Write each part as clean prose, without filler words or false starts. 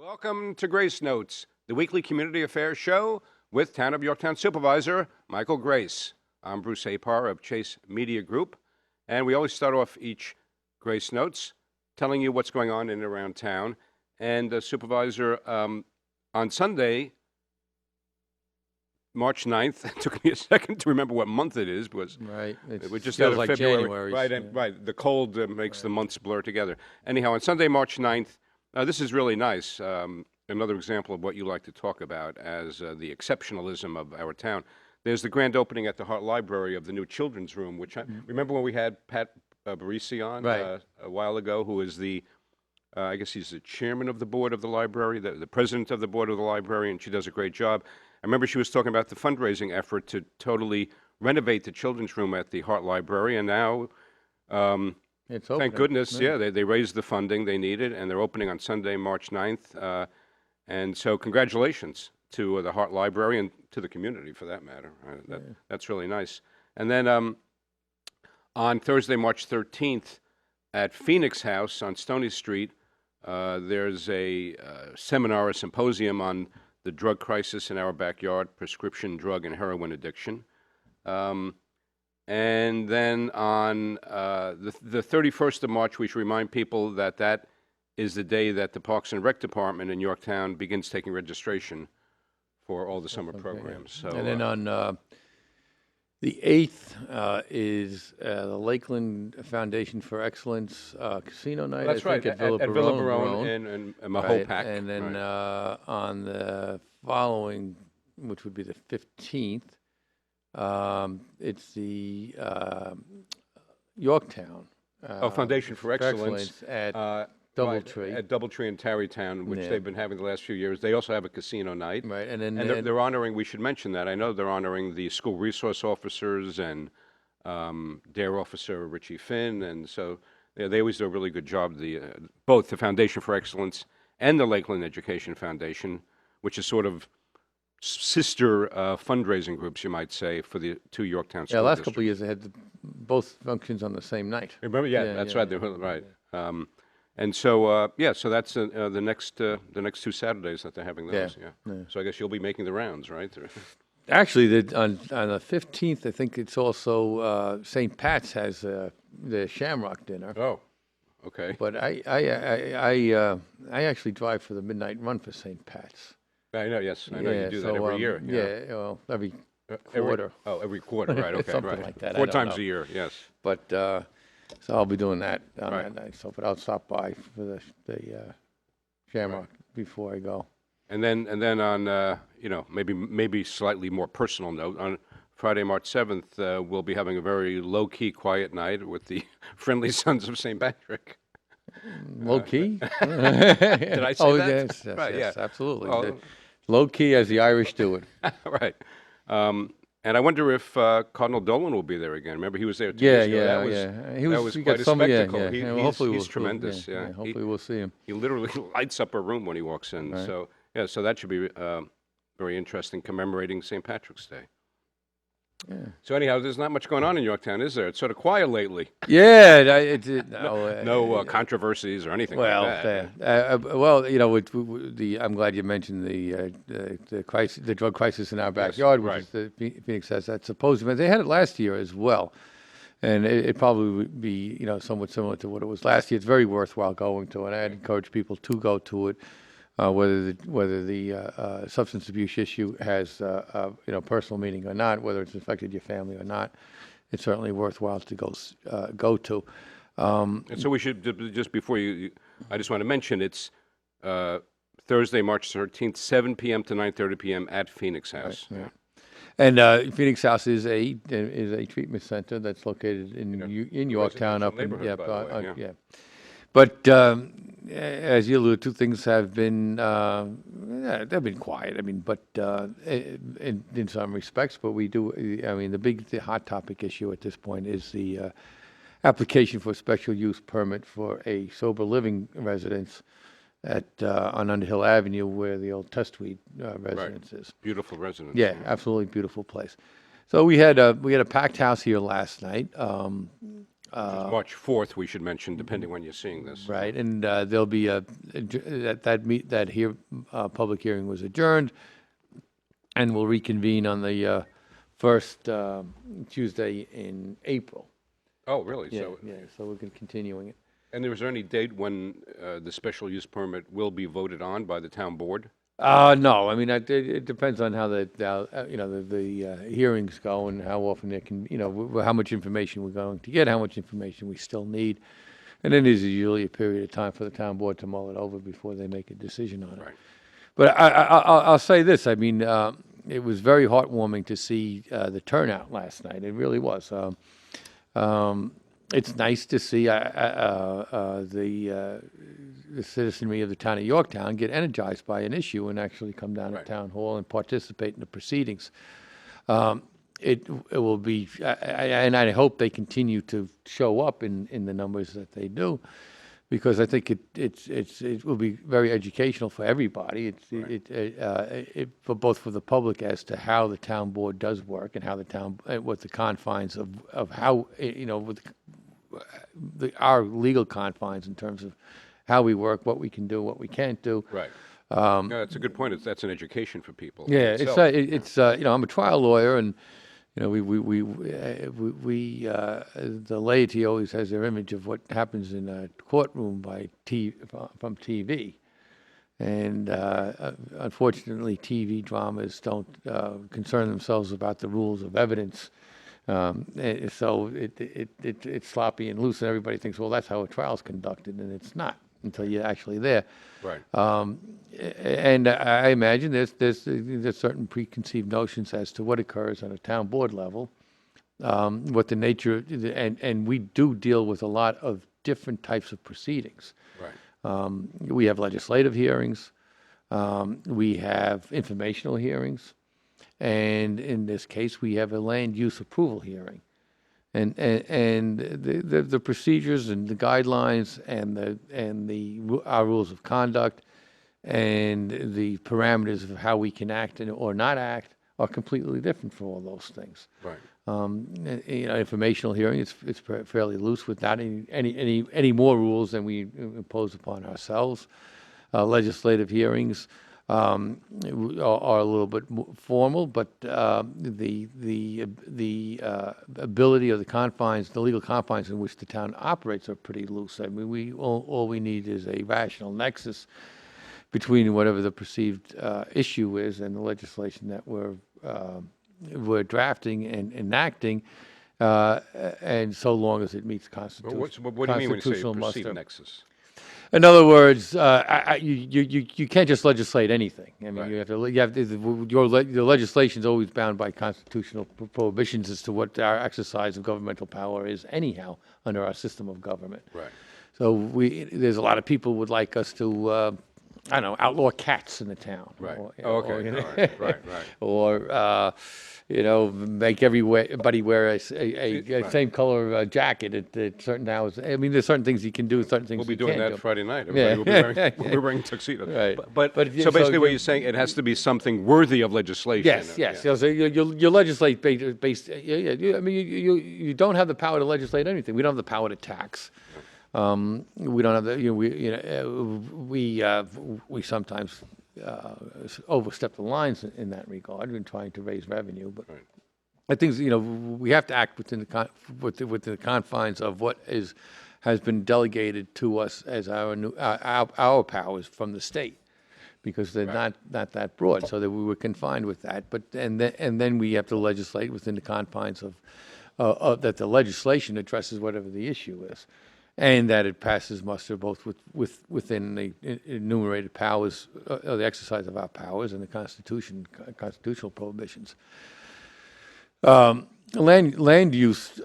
Welcome to Grace Notes, the weekly community affairs show with Town of Yorktown Supervisor Michael Grace. I'm Bruce Apar of Chase Media Group, and we always start off each Grace Notes telling you what's going on in and around town. And Supervisor, on Sunday, March 9th, it took me a second to remember what month it is, because Right. we just feels had a like February. January. Right, Yeah. right. The cold makes the months blur together. Anyhow, on Sunday, March 9th, this is really nice. Another example of what you like to talk about as the exceptionalism of our town. There's the grand opening at the Hart Library of the new children's room, which I remember when we had Pat Barisi on Right. a while ago, who is the, I guess he's the chairman of the board of the library, the president of the board of the library, and she does a great job. I remember she was talking about the fundraising effort to totally renovate the children's room at the Hart Library, and now, It's thank opening. goodness, yeah, they raised the funding they needed, and they're opening on Sunday, March 9th. And so congratulations to the Hart Library and to the community, for that matter. That's really nice. And then on Thursday, March 13th, at Phoenix House on Stony Street, there's a seminar, a symposium on the drug crisis in our backyard, prescription drug and heroin addiction. And then on the 31st of March, we should remind people that that is the day that the Parks and Rec Department in Yorktown begins taking registration for all the summer programs. So, And then on the 8th is the Lakeland Foundation for Excellence Casino Night. that's I think, right, at Villa Villa Barone. and Right. Mahopac. And then right. on the following, which would be the 15th, it's the Yorktown Foundation for Excellence at right, Doubletree. at Doubletree in Tarrytown, which Yeah. they've been having the last few years. They also have a casino night. Right, and then And they're honoring, we should mention that, I know they're honoring the school resource officers and DARE officer Richie Finn, and so they always do a really good job, both the Foundation for Excellence and the Lakeland Education Foundation, which is sort of sister fundraising groups, you might say, for the two Yorktown school last districts. couple of years they had both functions on the same night. Remember? Yeah, that's right. They're right. And so, so that's the next 2 Saturdays that they're having those. Yeah. So I guess you'll be making the rounds, right? Actually, on the 15th, I think it's also St. Pat's has the Shamrock dinner. Oh, okay. But I actually drive for the midnight run for St. Pat's. I know. Yes, I know you do that every year. Yeah, well, every quarter. Every quarter, right? Okay, Something right. like that, I 4 don't times know. a year. Yes. But so I'll be doing that on Right. that night. So, but I'll stop by for the Shamrock before I go. And then on maybe slightly more personal note, on Friday, March 7th, we'll be having a very low key, quiet night with the Friendly Sons of St. Patrick. Low key? Did I say Oh, that? yes, Right, yes, yeah. absolutely. Well, Low key, as the Irish do it. right. And I wonder if Cardinal Dolan will be there again. Remember, he was there 2 Yeah, years ago. That was was he quite got a some, spectacle. Yeah. Well, hopefully He's tremendous. Yeah. Hopefully we'll see him. He literally lights up a room when he walks in. Right. So that should be very interesting, commemorating St. Patrick's Day. Yeah. So anyhow, there's not much going on in Yorktown, is there? It's sort of quiet lately. Yeah, No controversies or anything well, like that. I'm glad you mentioned the crisis, the drug crisis in our backyard, which right. is the Phoenix has that symposium. They had it last year as well, and it probably would be somewhat similar to what it was last year. It's very worthwhile going to, and I'd encourage people to go to it. Whether the substance abuse issue has personal meaning or not, whether it's affected your family or not, it's certainly worthwhile to go to. And so we should, just before I just want to mention, it's Thursday, March 13th, 7 p.m. to 9:30 p.m. at Phoenix House. Right, yeah. And Phoenix House is a treatment center that's located in Yorktown, up in neighborhood, by the way, yeah. But as you alluded to, things have been they've been quiet. I mean, but in some respects, but we do. I mean, the hot topic issue at this point is the application for a special use permit for a sober living residence on Underhill Avenue, where the old Testweed residence is. Beautiful residence. Yeah, absolutely beautiful place. So we had a packed house here last night. Which is March 4th, we should mention, depending when you're seeing this. Right, and there'll be public hearing was adjourned, and we'll reconvene on the first Tuesday in April. Oh, really? Yeah, So, yeah, so we're continuing it. and is there any date when the special use permit will be voted on by the town board? No, I mean, it depends on how the hearings go and how often they can, how much information we're going to get, how much information we still need. And then there's usually a period of time for the town board to mull it over before they make a decision on it. Right. But I'll say this, I mean, it was very heartwarming to see the turnout last night. It really was. It's nice to see the citizenry of the town of Yorktown get energized by an issue and actually come down Right. to town hall and participate in the proceedings. It will be, and I hope they continue to show up in the numbers that they do, because I think it will be very educational for everybody. For both for the public as to how the town board does work and how what the confines of how, with our legal confines in terms of how we work, what we can do, what we can't do. Right. No, that's a good point. That's an education for people. in Yeah, itself. I'm a trial lawyer, and the laity always has their image of what happens in a courtroom from TV, and unfortunately, TV dramas don't concern themselves about the rules of evidence. So it's sloppy and loose, and everybody thinks, well, that's how a trial's conducted, and it's not until you're actually there. Right. And I imagine there's certain preconceived notions as to what occurs on a town board level, what the nature, and we do deal with a lot of different types of proceedings. Right. We have legislative hearings, we have informational hearings, and in this case, we have a land use approval hearing. And the procedures and the guidelines and our rules of conduct and the parameters of how we can act or not act are completely different for all those things. Right. Informational hearing, it's fairly loose without any more rules than we impose upon ourselves. Legislative hearings are a little bit more formal, but the ability of the confines, the legal confines in which the town operates, are pretty loose. I mean, all we need is a rational nexus between whatever the perceived issue is and the legislation that we're drafting and enacting, and so long as it meets What do you mean when you say constitutional perceived muster. nexus? In other words, you can't just legislate anything. I mean, Right. your legislation is always bound by constitutional prohibitions as to what our exercise of governmental power is anyhow under our system of government. Right. So there's a lot of people would like us to, I don't know, outlaw cats in the town. Right. Or, Okay. All right. Right. Right. or make everybody wear a Right. same color jacket at certain hours. I mean, there's certain things you can do, certain things We'll be you doing can't that do. Friday night. Yeah. Everybody we'll be wearing tuxedos. Right. But But so basically, what you- you're saying, it has to be something worthy of legislation. Yes, yes. So you legislate based. I mean, you don't have the power to legislate anything. We don't have the power to tax. We don't have the. We sometimes overstep the lines in that regard in trying to raise revenue, but. Right. I think we have to act within the confines of what has been delegated to us as our powers from the state, because they're Right. not that broad, so that we were confined with that. But and then we have to legislate within the confines of that the legislation addresses whatever the issue is, and that it passes muster both within the enumerated powers, the exercise of our powers, and the constitutional prohibitions. Land use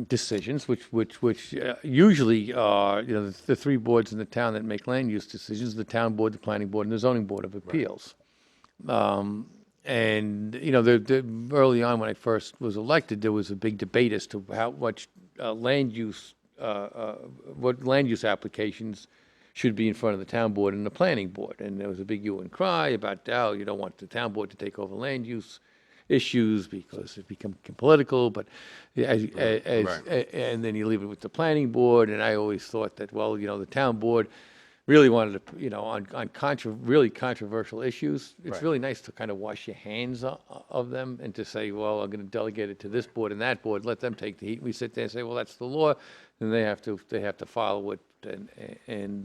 decisions, which usually are the three boards in the town that make land use decisions: the town board, the planning board, and the zoning board of appeals. And early on when I first was elected, there was a big debate as to how much land use, what land use applications should be in front of the town board and the planning board. And there was a big hue and cry about, you don't want the town board to take over land use issues because it becomes political, but Right. and then you leave it with the planning board, and I always thought that, well, the town board really wanted to, on really controversial issues, it's Right. really nice to kind of wash your hands of them and to say, well, I'm going to delegate it to this board and that board, let them take the heat. We sit there and say, well, that's the law, and they have to follow it and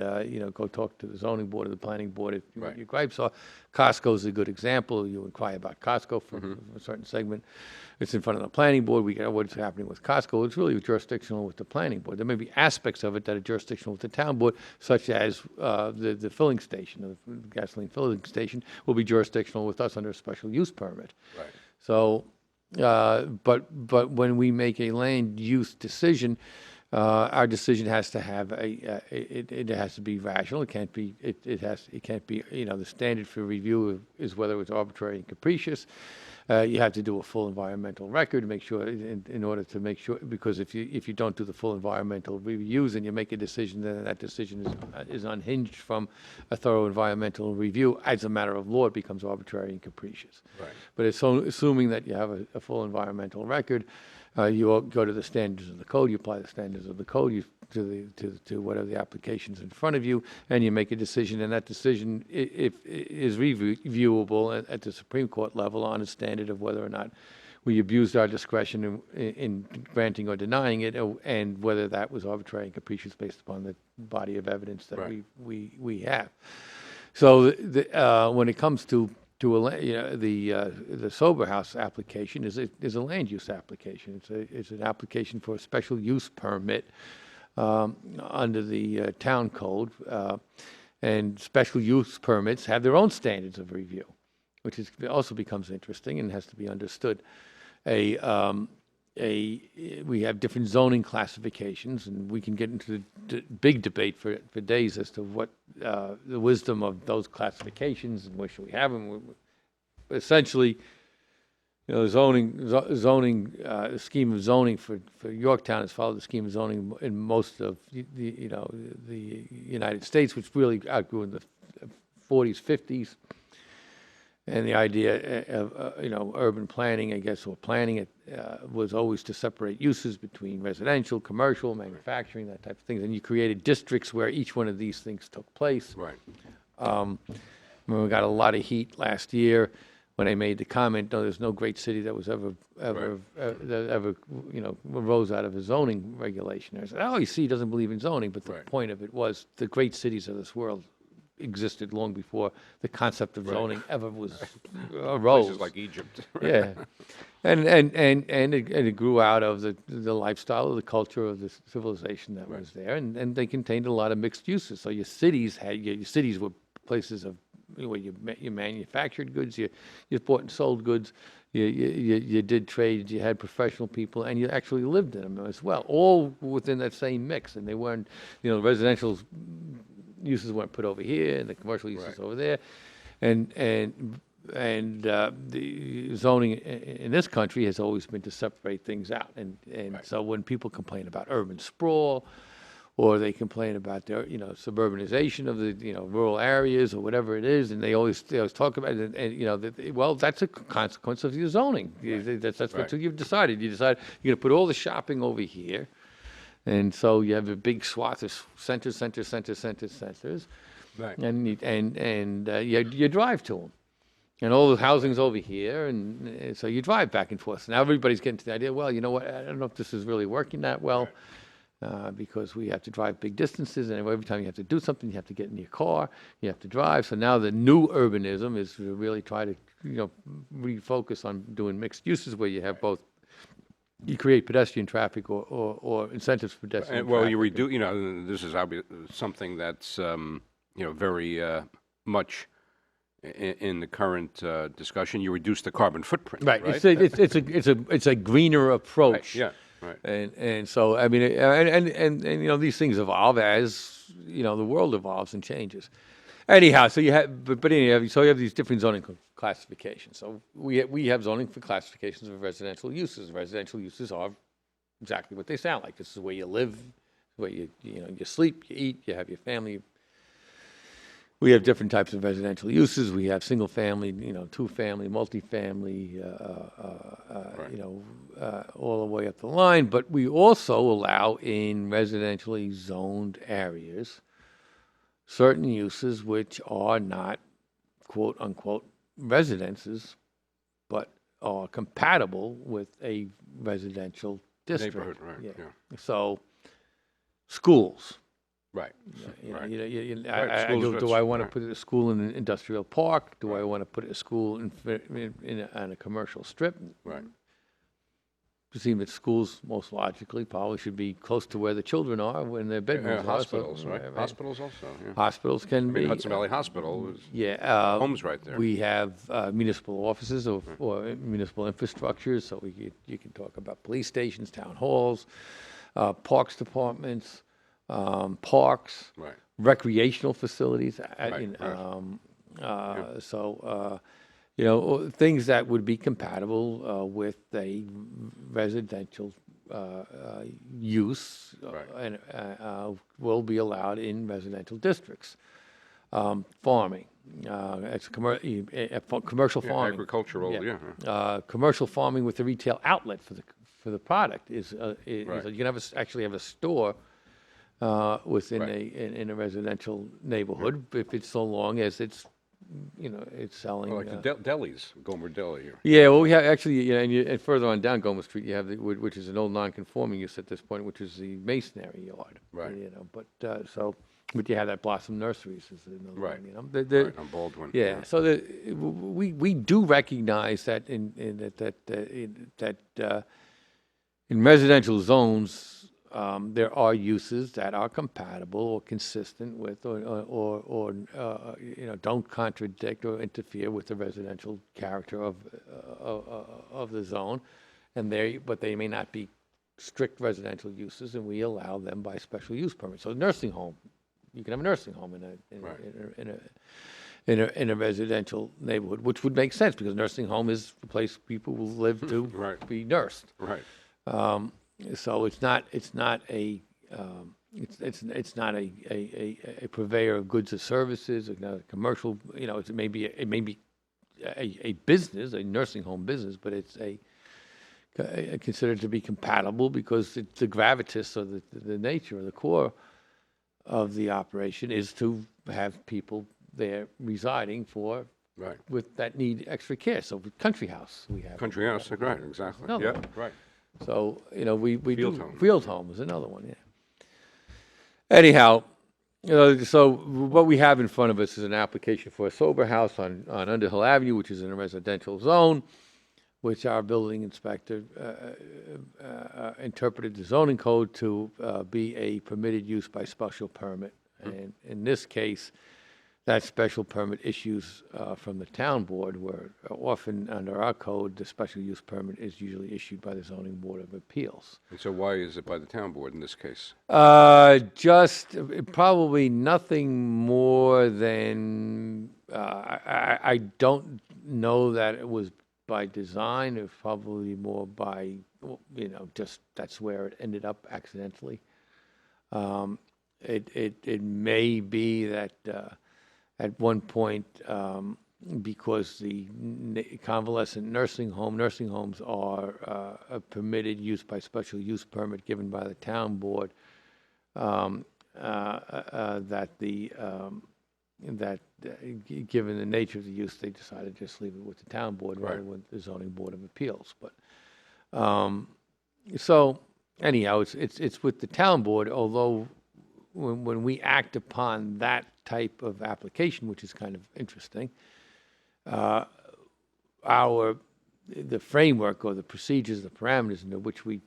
go talk to the zoning board or the planning board if Right. your gripes are. Costco's a good example. You inquire about Costco for a certain segment. It's in front of the planning board. We got what's happening with Costco. It's really jurisdictional with the planning board. There may be aspects of it that are jurisdictional with the town board, such as the filling station, the gasoline filling station, will be jurisdictional with us under a special use permit. Right. So, but when we make a land use decision, our decision has to have it has to be rational. It can't be the standard for review is whether it's arbitrary and capricious. You have to do a full environmental record to make sure, in order to make sure, because if you don't do the full environmental reviews and you make a decision, then that decision is unhinged from a thorough environmental review. As a matter of law, it becomes arbitrary and capricious. Right. But it's assuming that you have a full environmental record, you go to the standards of the code, you apply the standards of the code to whatever the application's in front of you, and you make a decision, and that decision is reviewable at the Supreme Court level on a standard of whether or not we abused our discretion in granting or denying it, and whether that was arbitrary and capricious based upon the body of evidence that Right. we have. So when it comes to the sober house application is a land use application. It's an application for a special use permit under the town code, and special use permits have their own standards of review, which also becomes interesting and has to be understood. We have different zoning classifications, and we can get into the big debate for days as to what the wisdom of those classifications and where should we have them. Essentially, the scheme of zoning for Yorktown has followed the scheme of zoning in most of the United States, which really outgrew in the 40s, 50s. And the idea of urban planning, I guess, or planning it, was always to separate uses between residential, commercial, manufacturing, that type of thing. And you created districts where each one of these things took place. Right. We got a lot of heat last year when I made the comment, no, there's no great city that was ever arose out of a zoning regulation. I said, oh, you see, he doesn't believe in zoning, but the Right. point of it was the great cities of this world existed long before the concept of zoning ever arose. Places like Egypt. Yeah, and it grew out of the lifestyle, of the culture of the civilization that was there, and they contained a lot of mixed uses. So your cities were places of where you manufactured goods, you bought and sold goods, you did trades, you had professional people, and you actually lived in them as well, all within that same mix. And they weren't, residential uses weren't put over here, and the commercial uses over there, and the zoning in this country has always been to separate things out. And so when people complain about urban sprawl, or they complain about their, suburbanization of the, rural areas or whatever it is, and they always talk about it, and well, that's a consequence of your zoning. That's what you've decided. You decide you're going to put all the shopping over here, and so you have a big swath of centers, Right. and you drive to them. And all the housing's over here, and so you drive back and forth. So now everybody's getting to the idea, well, you know what, I don't know if this is really working that well. Because we have to drive big distances, and every time you have to do something, you have to get in your car, you have to drive. So now the new urbanism is to really try to, refocus on doing mixed uses where you have both. You create pedestrian traffic or incentives for pedestrian Well, traffic. you reduce, this is something that's, very much in the current discussion. You reduce the carbon footprint, right? It's a greener approach. Right, yeah. Right. And so I mean and these things evolve as the world evolves and changes. Anyhow, so you have but anyhow, so you have these different zoning classifications. So we have zoning for classifications of residential uses. Residential uses are exactly what they sound like. This is where you live, where you sleep, you eat, you have your family. we have different types of residential uses. We have single family, two-family, multifamily, all the way up the line. But we also allow in residentially zoned areas certain uses which are not quote unquote residences, but are compatible with a residential district. Neighborhood, right, yeah. So, schools. Right. Right. Do I want to right. put a school in an industrial park? Do I want to put a school on a commercial strip? Right. It seems that schools most logically probably should be close to where the children are when their bedrooms are. Hospitals, right? Hospitals also, yeah. Hospitals can be. Hudson Valley Hospital is, home's right there. We have municipal offices or municipal infrastructures, so you can talk about police stations, town halls, parks departments, parks, Right. recreational facilities. Things that would be compatible with a residential use Right. and will be allowed in residential districts. Farming, it's commercial farming. Agricultural, yeah. Commercial farming with a retail outlet for the product is Right. you can actually have a store within Right. in a residential neighborhood if it's so long as it's selling. Well, like the delis, Gomer Deli. Yeah, well, we have actually, and further on down Gomer Street, you have which is an old non-conforming use at this point, which is the masonry yard. Right. But you have that Blossom Nurseries is another Right. one. Right, on Baldwin. Yeah, so we do recognize that in residential zones, there are uses that are compatible or consistent with, or don't contradict or interfere with the residential character of the zone, but they may not be strict residential uses, and we allow them by special use permit. So, nursing home, you can have a nursing home in a residential neighborhood, which would make sense because nursing home is the place people will live to Right. be nursed. Right. So it's not a purveyor of goods or services. It's not a commercial. It may be a business, a nursing home business, but it's considered to be compatible because it's the gravitas or the nature or the core of the operation is to have people there residing Right. with that need extra care. So country house we have. Country house, right, exactly. Another Yeah, one. right. So, we Field do. home. Field home is another one, yeah. Anyhow, so what we have in front of us is an application for a sober house on Underhill Avenue, which is in a residential zone, which our building inspector interpreted the zoning code to be a permitted use by special permit. And in this case, that special permit issues from the town board, where often under our code, the special use permit is usually issued by the zoning board of appeals. And so why is it by the town board in this case? Just probably nothing more than, I don't know that it was by design, it was probably more by, just that's where it ended up accidentally. It may be that at one point, because the convalescent nursing homes are a permitted use by special use permit given by the town board, given the nature of the use, they decided to just leave it with the town board rather than with the zoning board of appeals. But so anyhow, it's with the town board, although when we act upon that type of application, which is kind of interesting, the framework or the procedures, the parameters under which we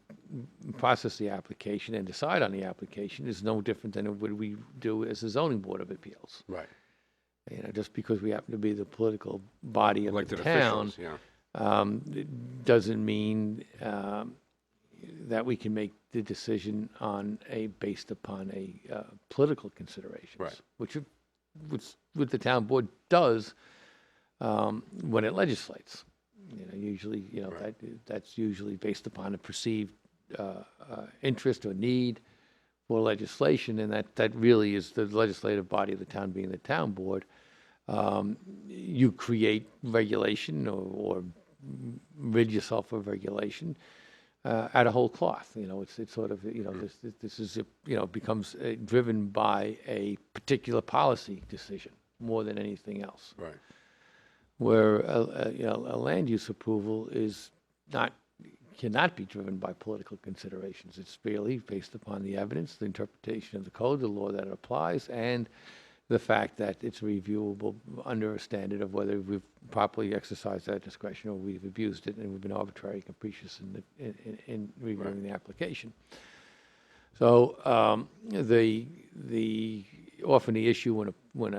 process the application and decide on the application is no different than what we do as a zoning board of appeals. Right. Just because we happen to be the political body of Elected the town, officials, yeah. it doesn't mean that we can make the decision based upon a political considerations, Right. which the town board does when it legislates. Usually, Right. that's usually based upon a perceived interest or need for legislation, and that really is the legislative body of the town being the town board. You create regulation or rid yourself of regulation out of whole cloth. It's sort of, this is, becomes driven by a particular policy decision more than anything else. Right. Where a land use approval cannot be driven by political considerations. It's really based upon the evidence, the interpretation of the code, the law that it applies, and the fact that it's reviewable under a standard of whether we've properly exercised that discretion or we've abused it and we've been arbitrary and capricious in reviewing the application. So often the issue when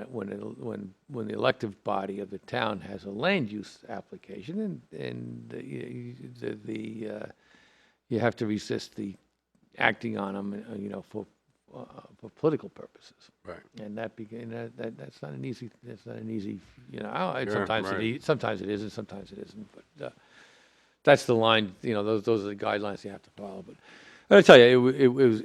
the elective body of the town has a land use application, and you have to resist the acting on them, for political purposes. Right. And that's not an easy, Sure, right. sometimes it is and sometimes it isn't, but that's the line, those are the guidelines you have to follow. But I tell you, it was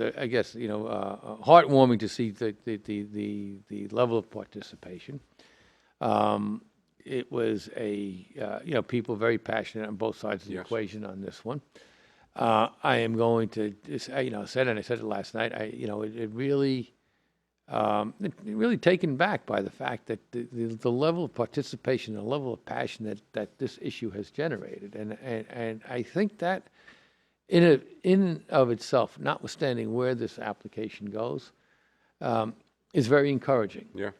I guess, heartwarming to see the level of participation. It was people very passionate on both sides of the Yes. equation on this one. I am going to, I said it last night, it really taken back by the fact that the level of participation, the level of passion that this issue has generated. And I think that in and of itself, notwithstanding where this application goes, is very encouraging. Yeah.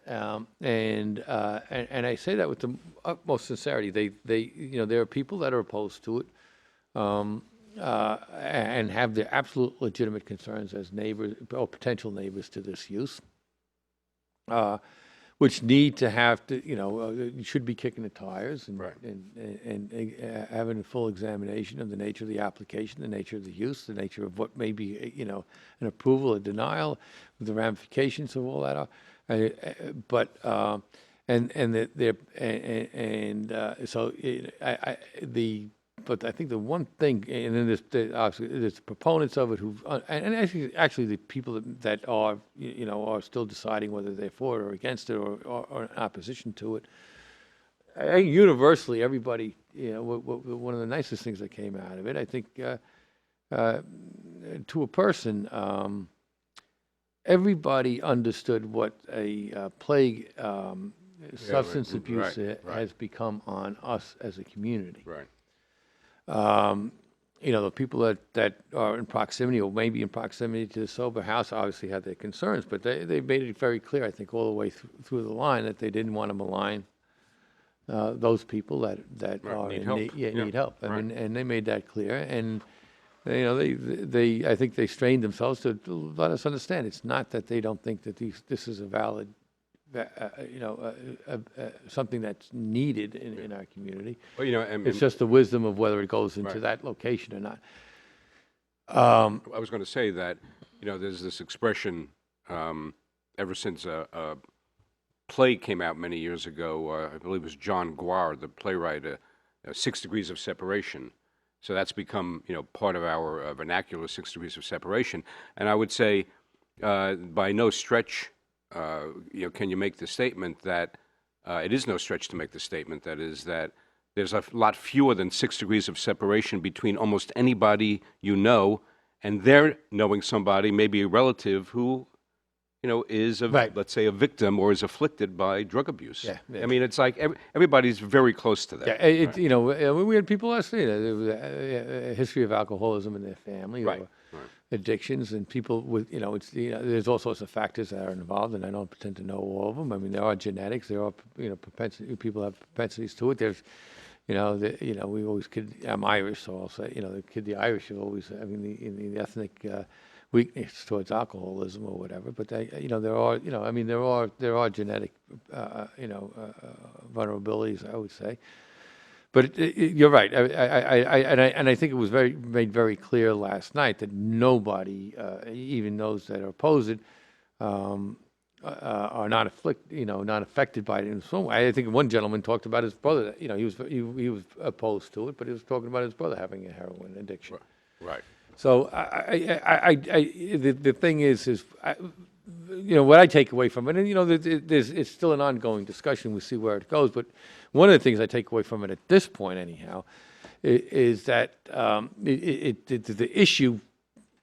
And I say that with the utmost sincerity. There are people that are opposed to it, and have their absolute legitimate concerns as neighbors or potential neighbors to this use, which need to have to, you should be kicking the tires and, Right. and having a full examination of the nature of the application, the nature of the use, the nature of what may be, an approval or denial, the ramifications of all that are. But I think the one thing, and then obviously there's proponents of it who, and actually the people that are, are still deciding whether they're for it or against it or in opposition to it. I think universally, everybody, one of the nicest things that came out of it, I think, to a person, everybody understood what a plague substance right, abuse right. has become on us as a community. Right. The people that are in proximity or maybe in proximity to the sober house obviously had their concerns, but they made it very clear, I think, all the way through the line that they didn't want to malign those people that Right, are need in help. need help. I Right. mean, and they made that clear. And they I think they strained themselves to let us understand it's not that they don't think that this is a valid, something that's needed in our community. Well, It's just the wisdom of whether it goes into Right. that location or not. I was going to say that, there's this expression, ever since a play came out many years ago, I believe it was John Guare, the playwright, 6 Degrees of Separation. So that's become, part of our vernacular, 6 Degrees of Separation. And I would say, by no stretch, can you make the statement that it is no stretch to make the statement that is that there's a lot fewer than 6 degrees of separation between almost anybody and they're knowing somebody, maybe a relative who, is, Right. let's say, a victim or is afflicted by drug abuse. Yeah. I mean, it's like everybody's very close to that. Yeah, we had people ask me, there was a history of alcoholism in their family Right, or right. addictions, and people with, there's all sorts of factors that are involved, and I don't pretend to know all of them. I mean, there are genetics, there are, propensity, people have propensities to it. There's, we always I'm Irish, so I'll say, the Irish have always, the ethnic weakness towards alcoholism or whatever. But there are genetic, vulnerabilities, I would say. But you're right. I think it was made very clear last night that nobody, even those that oppose it, are not affected by it in some way. I think one gentleman talked about his brother. He was opposed to it, but he was talking about his brother having a heroin addiction. Right. So the thing is, what I take away from it, and it's still an ongoing discussion. We'll see where it goes. But one of the things I take away from it at this point, anyhow, is that the issue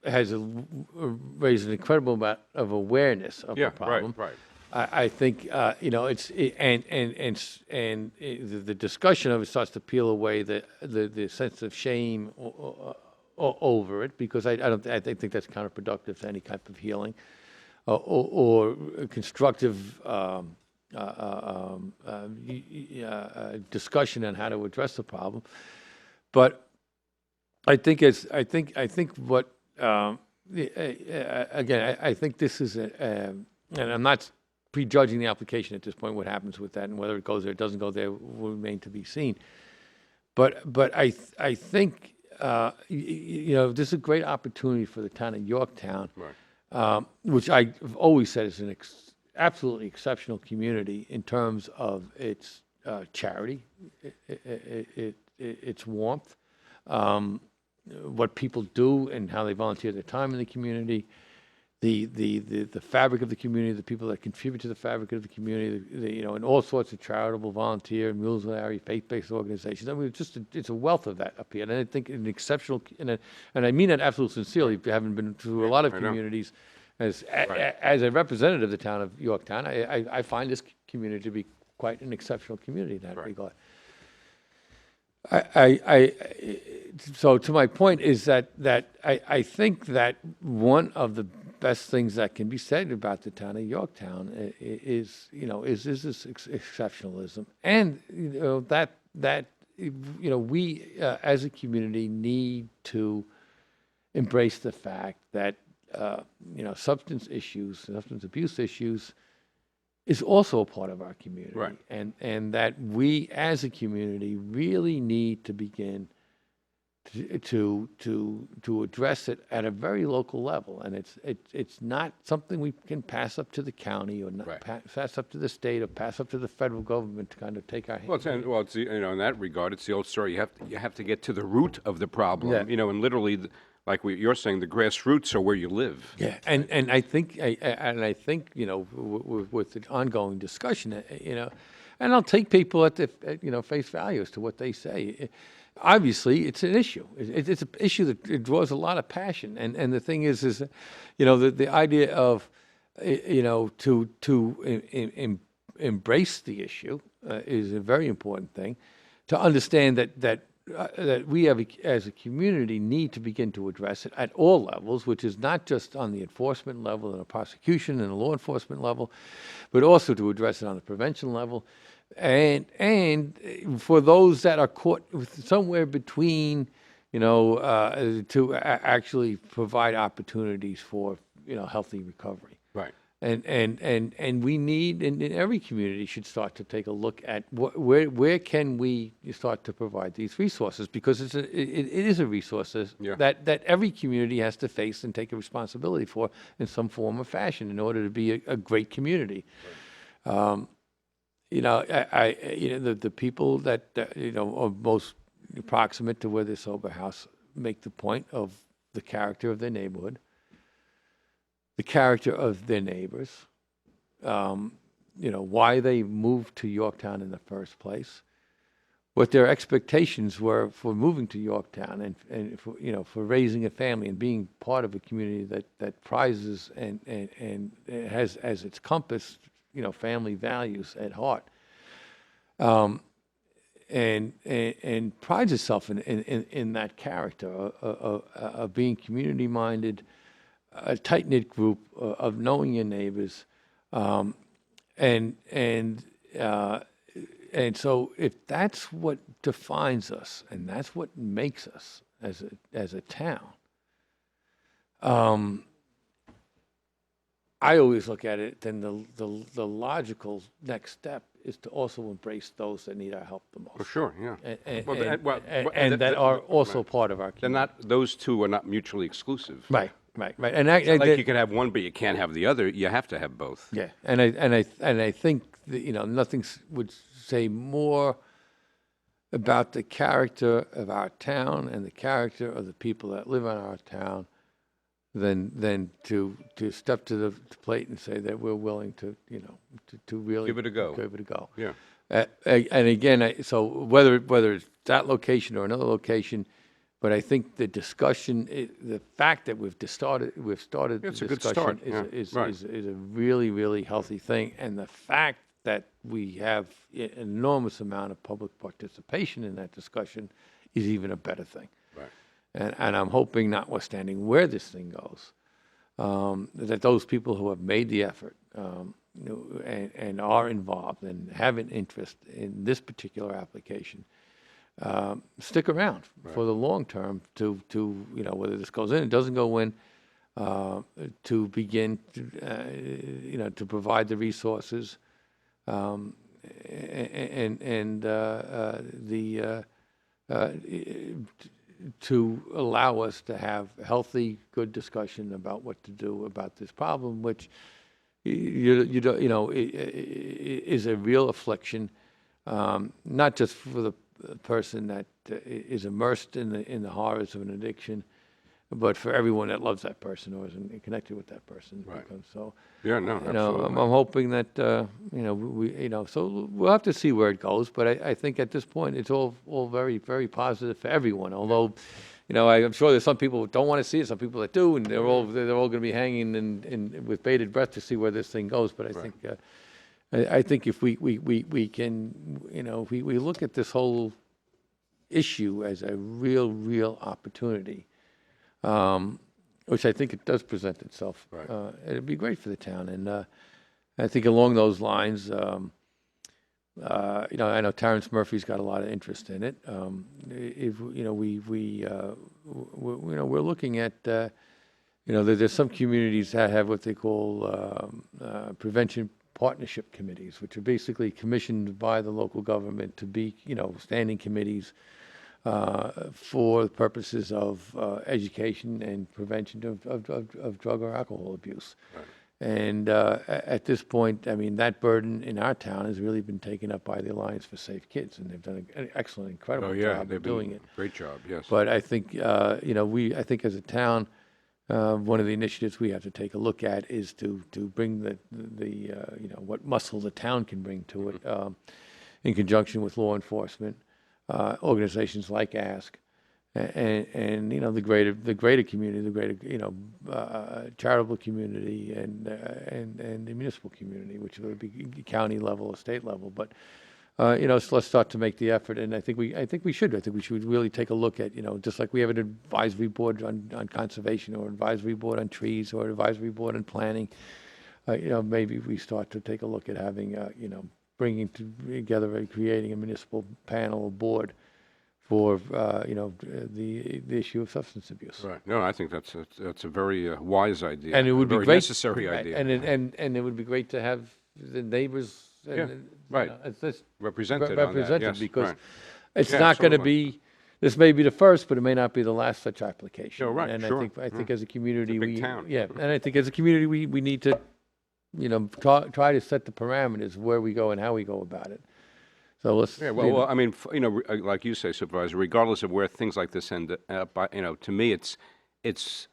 has raised an incredible amount of awareness of the problem. Right. I think the discussion of it starts to peel away the sense of shame over it, because I think that's counterproductive to any type of healing or constructive discussion on how to address the problem. But I think what again, I think this is and I'm not prejudging the application at this point. What happens with that and whether it goes there, it doesn't go there, will remain to be seen. But I think this is a great opportunity for the town of Yorktown, Right. which I've always said is an absolutely exceptional community in terms of its charity, its warmth, what people do and how they volunteer their time in the community, the fabric of the community, the people that contribute to the fabric of the community, and all sorts of charitable, volunteer, military, faith-based organizations. I mean, it's a wealth of that up here, and I think an exceptional, and I mean that absolutely sincerely, having been through a lot of I know. communities. As Right. as a representative of the town of Yorktown, I find this community to be quite an exceptional community in that Right. regard. So to my point is that I think that one of the best things that can be said about the town of Yorktown is this exceptionalism, and that we as a community need to embrace the fact that substance abuse issues is also a part of our community, Right. and that we as a community really need to begin to address it at a very local level, and it's not something we can pass up to the county or not Right. pass up to the state or pass up to the federal government to kind of take our Well, hand. it's in that regard, it's the old story. You have to get to the root of the problem. Yeah. And literally, like you're saying, the grassroots are where you live. Yeah, and I think with the ongoing discussion, and I'll take people at face value as to what they say. Obviously, it's an issue. It's an issue that it draws a lot of passion, and the thing is the idea of embrace the issue is a very important thing. To understand that we as a community need to begin to address it at all levels, which is not just on the enforcement level and the prosecution and the law enforcement level, but also to address it on the prevention level, and for those that are caught somewhere between, to actually provide opportunities for healthy recovery. Right. And we need, and every community should start to take a look at where can we start to provide these resources, because it is a resource Yeah. that every community has to face and take a responsibility for in some form or fashion in order to be a great community. The people that are most proximate to where this sober house make the point of the character of their neighborhood, the character of their neighbors, why they moved to Yorktown in the first place, what their expectations were for moving to Yorktown and for raising a family and being part of a community that prizes and has as its compass, family values at heart, and prides itself in that character of being community minded, a tight-knit group of knowing your neighbors, and so if that's what defines us and that's what makes us as a town, I always look at it, then the logical next step is to also embrace those that need our help the most. For sure, yeah. And that are also part of our community. Those two are not mutually exclusive. Right. And It's not like you can have one, but you can't have the other. You have to have both. Yeah, and I think that, nothing would say more about the character of our town and the character of the people that live in our town than to step to the plate and say that we're willing to, to really Give it a go. Give it a go. Yeah. And again, so whether it's that location or another location, but I think the discussion, the fact that we've started the It's a good discussion start. Yeah, is a really, really healthy thing. And the fact that we have an enormous amount of public participation in that discussion is even a better thing. Right. And I'm hoping, notwithstanding where this thing goes, that those people who have made the effort and are involved and have an interest in this particular application stick around for the long term to whether this goes in, it doesn't go in, to begin to, to provide the resources to allow us to have a healthy, good discussion about what to do about this problem, which is a real affliction, not just for the person that is immersed in the horrors of an addiction, but for everyone that loves that person or is connected with that person. Right. So, Yeah, no, absolutely. I'm hoping that so we'll have to see where it goes. But I think at this point it's all very, very positive for everyone. Although, I'm sure there's some people who don't want to see it, some people that do, and they're all going to be hanging in with bated breath to see where this thing goes. But I think if we can, if we look at this whole issue as a real opportunity, which I think it does present itself, Right. it'd be great for the town. And I think along those lines, I know Terrence Murphy's got a lot of interest in it. If we're looking at, there's some communities that have what they call prevention partnership committees, which are basically commissioned by the local government to be, standing committees for purposes of education and prevention of drug or alcohol abuse. Right. And at this point, I mean, that burden in our town has really been taken up by the Alliance for Safe Kids, and they've done an excellent, incredible job of doing it. Great job, yes. But I think, I think as a town, one of the initiatives we have to take a look at is to bring the what muscle the town can bring to it, in conjunction with law enforcement, organizations like ASK, and the greater community, the greater charitable community, and the municipal community, which would be county level or state level. But so let's start to make the effort, and I think we should really take a look at, just like we have an advisory board on conservation, or advisory board on trees, or advisory board on planning. Maybe we start to take a look at having bringing together and creating a municipal panel or board for the issue of substance abuse. Right. No, I think that's a very wise idea. And it would be very great, necessary right, idea. and it would be great to have the neighbors. Yeah, right. Represented on that, yes, because right. it's Yeah, not going to absolutely. be. This may be the first, but it may not be the last such application. Oh, right, And sure. I think as a community, big town. and I think as a community, we need to, try to set the parameters where we go and how we go about it. So let's. Yeah, well, I mean, like you say, Supervisor, regardless of where things like this end up, to me, it's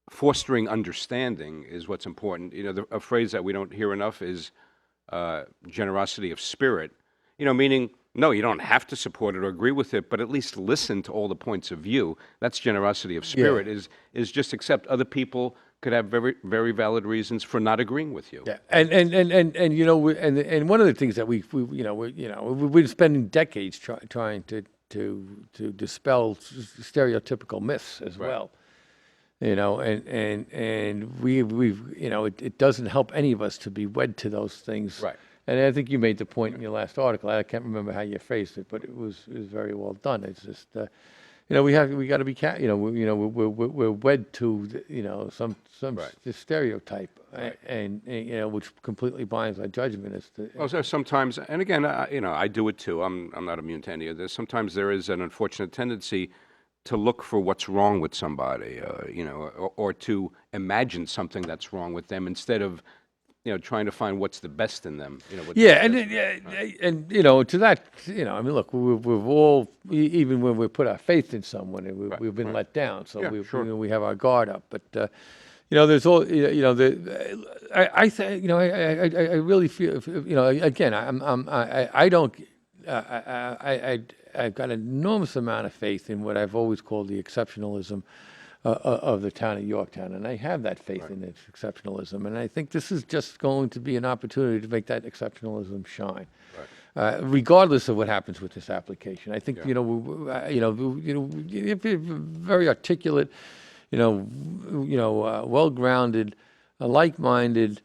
fostering understanding is what's important. A phrase that we don't hear enough is generosity of spirit. Meaning, no, you don't have to support it or agree with it, but at least listen to all the points of view. That's generosity of spirit. Yeah. Is just accept other people could have very, very valid reasons for not agreeing with you. Yeah, and one of the things that we've been spending decades trying to dispel stereotypical myths as Right. well. And we've it doesn't help any of us to be wed to those things. Right. And I think you made the point in your last article. I can't remember how you phrased it, but it was very well done. It's just we got to be we're wed to some Right. stereotype, Right. and which completely blinds our judgment as to. Well, so sometimes, and again, I do it too. I'm not immune to any of this. Sometimes there is an unfortunate tendency to look for what's wrong with somebody, or to imagine something that's wrong with them instead of, trying to find what's the best in them. Yeah, and to that, I mean, look, we've all, even when we put our faith in someone, we've been let down. So Yeah, sure. we have our guard up. But there's all, I really feel, again, I don't, I've got an enormous amount of faith in what I've always called the exceptionalism of the town of Yorktown, and I have that faith in its exceptionalism, and I think this is just going to be an opportunity to make that exceptionalism shine, regardless of what happens with this application. I think if you're very articulate, well-grounded, like-minded,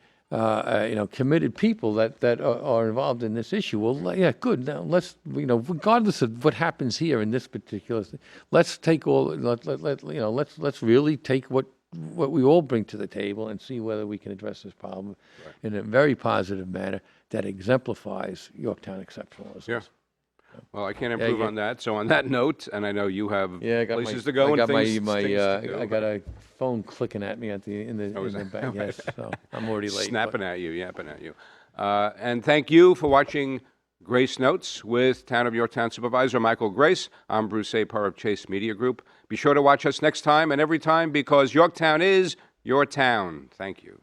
committed people that are involved in this issue. Well, yeah, good. Now let's, regardless of what happens here in this particular, let's take let's really take what we all bring to the table and see whether we can address this problem in a very positive manner that exemplifies Yorktown exceptionalism. Yeah. Well, I can't improve on that. So on that note, and I know you have I got places to go and things to do. I got a phone clicking at me in the back. Yes, so I'm already late. Snapping at you, yapping at you. And thank you for watching Grace Notes with Town of Yorktown Supervisor Michael Grace. I'm Bruce Apar of Chase Media Group. Be sure to watch us next time and every time because Yorktown is your town. Thank you.